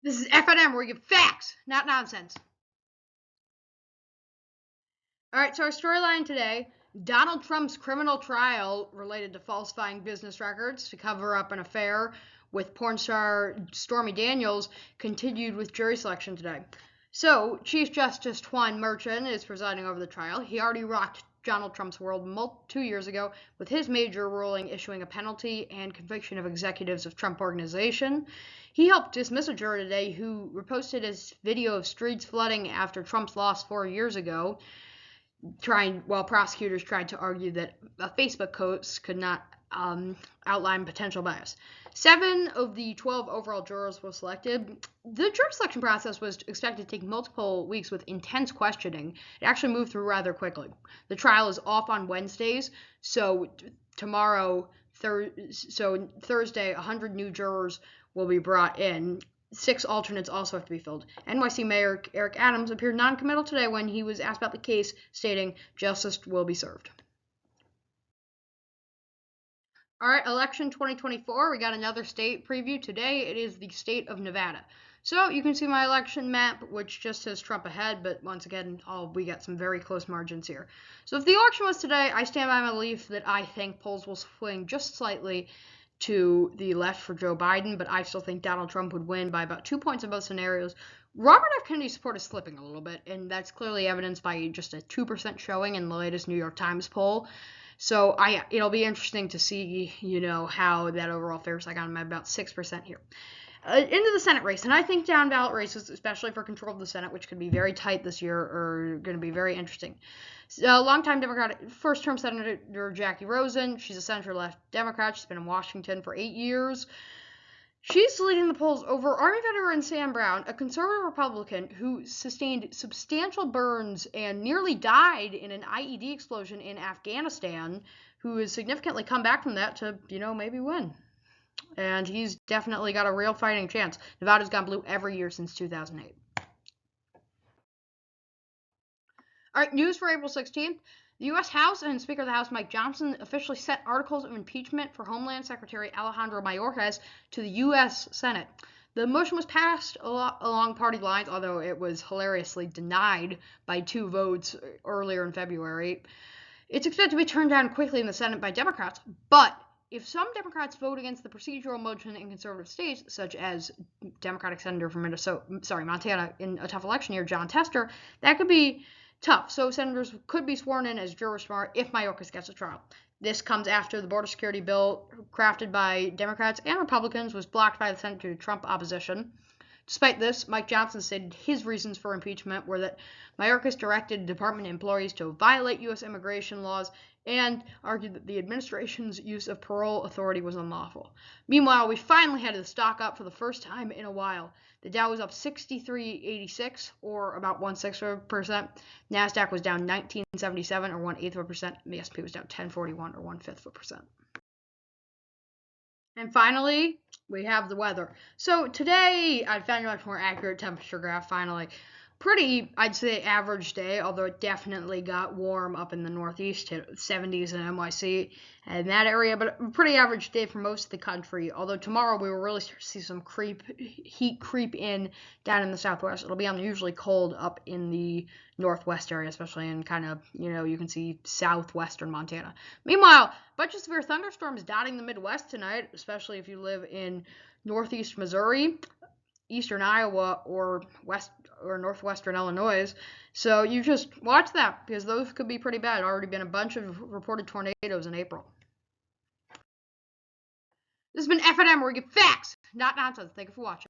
This is FNN, where we give facts, not nonsense. All right, so our storyline today, Donald Trump's criminal trial related to falsifying business records to cover up an affair with porn star Stormy Daniels continued with jury selection today. So, Chief Justice Juan Merchan is presiding over the trial. He already rocked Donald Trump's world 2 years ago with his major ruling issuing a penalty and conviction of executives of Trump Organization. He helped dismiss a juror today who reposted his video of streets flooding after Trump's loss 4 years ago, while prosecutors tried to argue that a Facebook post could not outline potential bias. 7 of the 12 overall jurors were selected. The jury selection process was expected to take multiple weeks with intense questioning. It actually moved through rather quickly. The trial is off on Wednesdays, so Thursday, 100 new jurors will be brought in. 6 alternates also have to be filled. NYC Mayor Eric Adams appeared non-committal today when he was asked about the case, stating justice will be served. All right, election 2024, we got another state preview. Today it is the state of Nevada. So you can see my election map, which just says Trump ahead, but once again, we got some very close margins here. So if the election was today, I stand by my belief that I think polls will swing just slightly to the left for Joe Biden, but I still think Donald Trump would win by about 2 points in both scenarios. Robert F. Kennedy's support is slipping a little bit, and that's clearly evidenced by just a 2% showing in the latest New York Times poll. So it'll be interesting to see, how that overall fares. I got him at about 6% here. Into the Senate race, and I think down ballot races, especially for control of the Senate, which could be very tight this year, are going to be very interesting. Longtime Democratic first-term Senator Jackie Rosen, she's a center-left Democrat. She's been in Washington for 8 years. She's leading the polls over Army veteran Sam Brown, a conservative Republican who sustained substantial burns and nearly died in an IED explosion in Afghanistan, who has significantly come back from that to, maybe win. And he's definitely got a real fighting chance. Nevada's gone blue every year since 2008. All right, news for April 16th. The U.S. House and Speaker of the House Mike Johnson officially sent articles of impeachment for Homeland Secretary Alejandro Mayorkas to the U.S. Senate. The motion was passed along party lines, although it was hilariously denied by 2 votes earlier in February. It's expected to be turned down quickly in the Senate by Democrats, but if some Democrats vote against the procedural motion in conservative states, such as Democratic Senator from Montana in a tough election year, Jon Tester, that could be tough. So senators could be sworn in as jurors tomorrow if Mayorkas gets a trial. This comes after the border security bill crafted by Democrats and Republicans was blocked by the Senate due to Trump opposition. Despite this, Mike Johnson said his reasons for impeachment were that Mayorkas directed department employees to violate U.S. immigration laws and argued that the administration's use of parole authority was unlawful. Meanwhile, we finally had the stock up for the first time in a while. The Dow was up 63.86, or about 1/6%. NASDAQ was down 19.77, or 1/8%. The S&P was down 10.41, or 1/5%. And finally, we have the weather. So today, I found a much more accurate temperature graph, finally. Pretty, I'd say, average day, although it definitely got warm up in the Northeast, hit 70s in NYC and that area, but a pretty average day for most of the country, although tomorrow we will really start to see some heat creep in down in the Southwest. It'll be unusually cold up in the Northwest area, especially in kind of, you can see southwestern Montana. Meanwhile, a bunch of severe thunderstorms dotting the Midwest tonight, especially if you live in Northeast Missouri, eastern Iowa, or northwestern Illinois. So you just watch that, because those could be pretty bad. Already been a bunch of reported tornadoes in April. This has been FNN, where we get facts, not nonsense. Thank you for watching.